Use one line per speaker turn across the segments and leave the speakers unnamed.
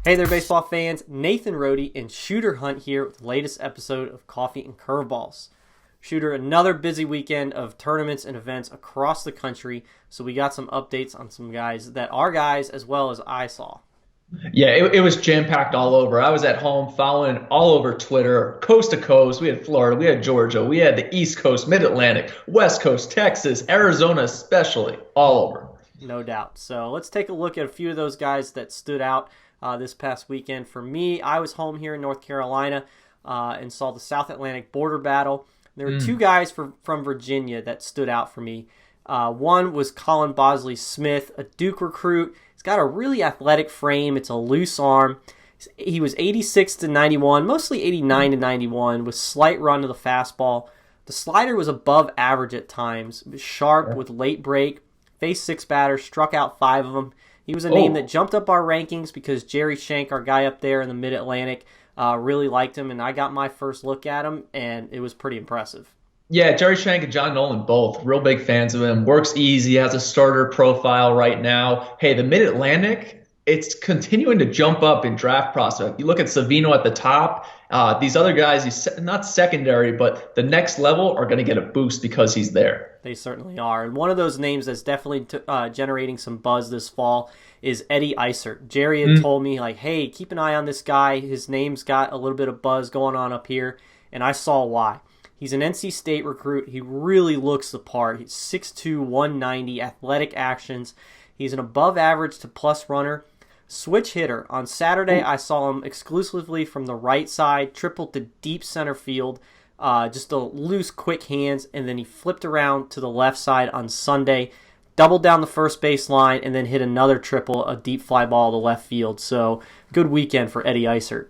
Hey there, baseball fans. Nathan Rohde and Shooter Hunt here with the latest episode of Coffee and Curveballs. Shooter, another busy weekend of tournaments and events across the country, so we got some updates on some guys that are guys as well as I saw.
Yeah, it was jam-packed all over. I was at home following all over Twitter, coast to coast. We had Florida, we had Georgia, we had the East Coast, Mid-Atlantic, West Coast, Texas, Arizona especially, all over.
No doubt. So let's take a look at a few of those guys that stood out this past weekend. For me, I was home here in North Carolina and saw the South Atlantic border battle. There were two guys from Virginia that stood out for me. One was Colin Bosley Smith, a Duke recruit. He's got a really athletic frame. It's a loose arm. He was 86 to 91, mostly 89 to 91, with slight run to the fastball. The slider was above average at times, sharp with late break. Faced 6 batters, struck out 5 of them. He was a name that jumped up our rankings because Jerry Shank, our guy up there in the Mid-Atlantic, really liked him, and I got my first look at him, and it was pretty impressive.
Yeah, Jerry Shank and John Nolan both real big fans of him. Works easy, has a starter profile right now. Hey, the Mid-Atlantic, it's continuing to jump up in draft prospect. You look at Savino at the top. These other guys, he's not secondary, but the next level are going to get a boost because he's there.
They certainly are. And one of those names that's definitely generating some buzz this fall is Eddie Isert. Jerry had told me, like, hey, keep an eye on this guy. His name's got a little bit of buzz going on up here, and I saw why. He's an NC State recruit. He really looks the part. He's 6'2", 190, athletic actions. He's an above average to plus runner. Switch hitter. On Saturday, I saw him exclusively from the right side, tripled to deep center field, just a loose, quick hands, and then he flipped around to the left side on Sunday, doubled down the first base line, and then hit another triple, a deep fly ball to left field. So, good weekend for Eddie Isert.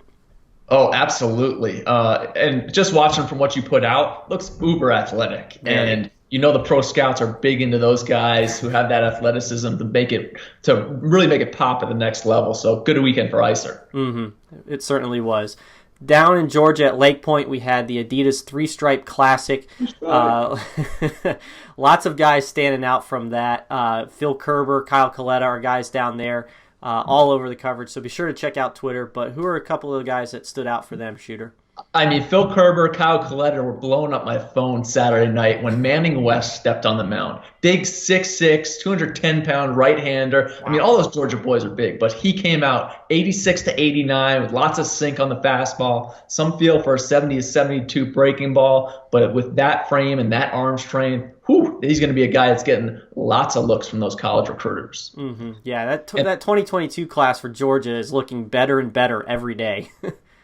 Oh, absolutely. And just watching from what you put out, looks uber athletic. And you know the pro scouts are big into those guys who have that athleticism to really make it pop at the next level. So good weekend for Isert.
It certainly was. Down in Georgia at Lake Point, we had the Adidas Three-Stripe Classic. Lots of guys standing out from that. Phil Kerber, Kyle Coletta are guys down there all over the coverage. So be sure to check out Twitter. But who are a couple of the guys that stood out for them, Shooter?
I mean, Phil Kerber, Kyle Coletta were blowing up my phone Saturday night when Manning West stepped on the mound. Big 6'6", 210-pound right-hander. Wow. I mean, all those Georgia boys are big, but he came out 86 to 89 with lots of sink on the fastball, some feel for a 70 to 72 breaking ball. But with that frame and that arm strength, he's going to be a guy that's getting lots of looks from those college recruiters.
Yeah, that 2022 class for Georgia is looking better and better every day.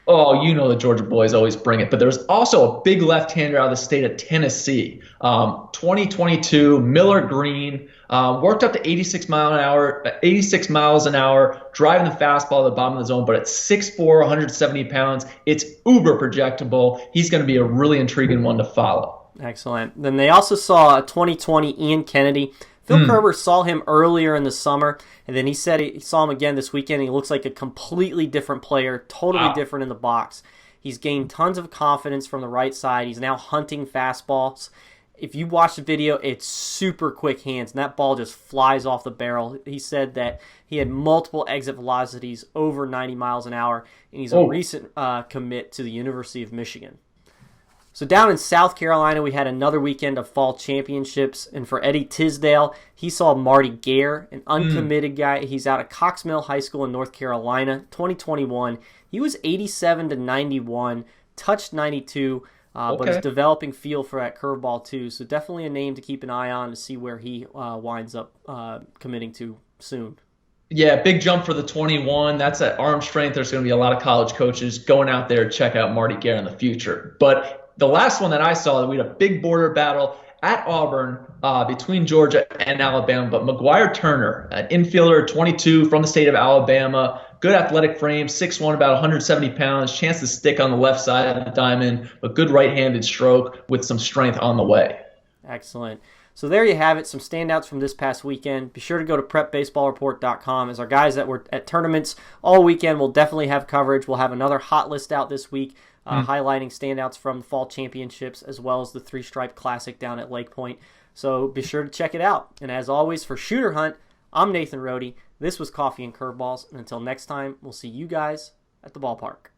Oh, you know the Georgia boys always bring it. But there's also a big left-hander out of the state of Tennessee. 2022, Miller Green, worked up to 86 miles an hour, driving the fastball to the bottom of the zone. But at 6'4", 170 pounds, it's uber projectable. He's going to be a really intriguing one to follow.
Excellent. Then they also saw a 2020 Ian Kennedy. Phil Kerber saw him earlier in the summer, and then he said he saw him again this weekend. He looks like a completely different player, totally different in the box. He's gained tons of confidence from the right side. He's now hunting fastballs. If you watch the video, it's super quick hands, and that ball just flies off the barrel. He said that he had multiple exit velocities over 90 miles an hour, and he's a recent commit to the University of Michigan. So down in South Carolina, we had another weekend of fall championships. And for Eddie Tisdale, he saw Marty Gare, an uncommitted guy. He's out of Cox Mill High School in North Carolina, 2021. He was 87 to 91, touched 92, but is developing feel for that curveball too. So definitely a name to keep an eye on to see where he winds up committing to soon.
Yeah, big jump for the 21. That's at arm strength. There's going to be a lot of college coaches going out there to check out Marty Gare in the future. But the last one that I saw, we had a big border battle at Auburn between Georgia and Alabama. But McGuire Turner, an infielder, 22, from the state of Alabama, good athletic frame, 6'1", about 170 pounds, chance to stick on the left side of the diamond, but good right-handed stroke with some strength on the way.
Excellent. So there you have it, some standouts from this past weekend. Be sure to go to prepbaseballreport.com as our guys that were at tournaments all weekend will definitely have coverage. We'll have another hot list out this week highlighting standouts from the fall championships as well as the Three-Stripe Classic down at Lake Point. So be sure to check it out. And as always, for Shooter Hunt, I'm Nathan Rohde. This was Coffee and Curveballs. And until next time, we'll see you guys at the ballpark.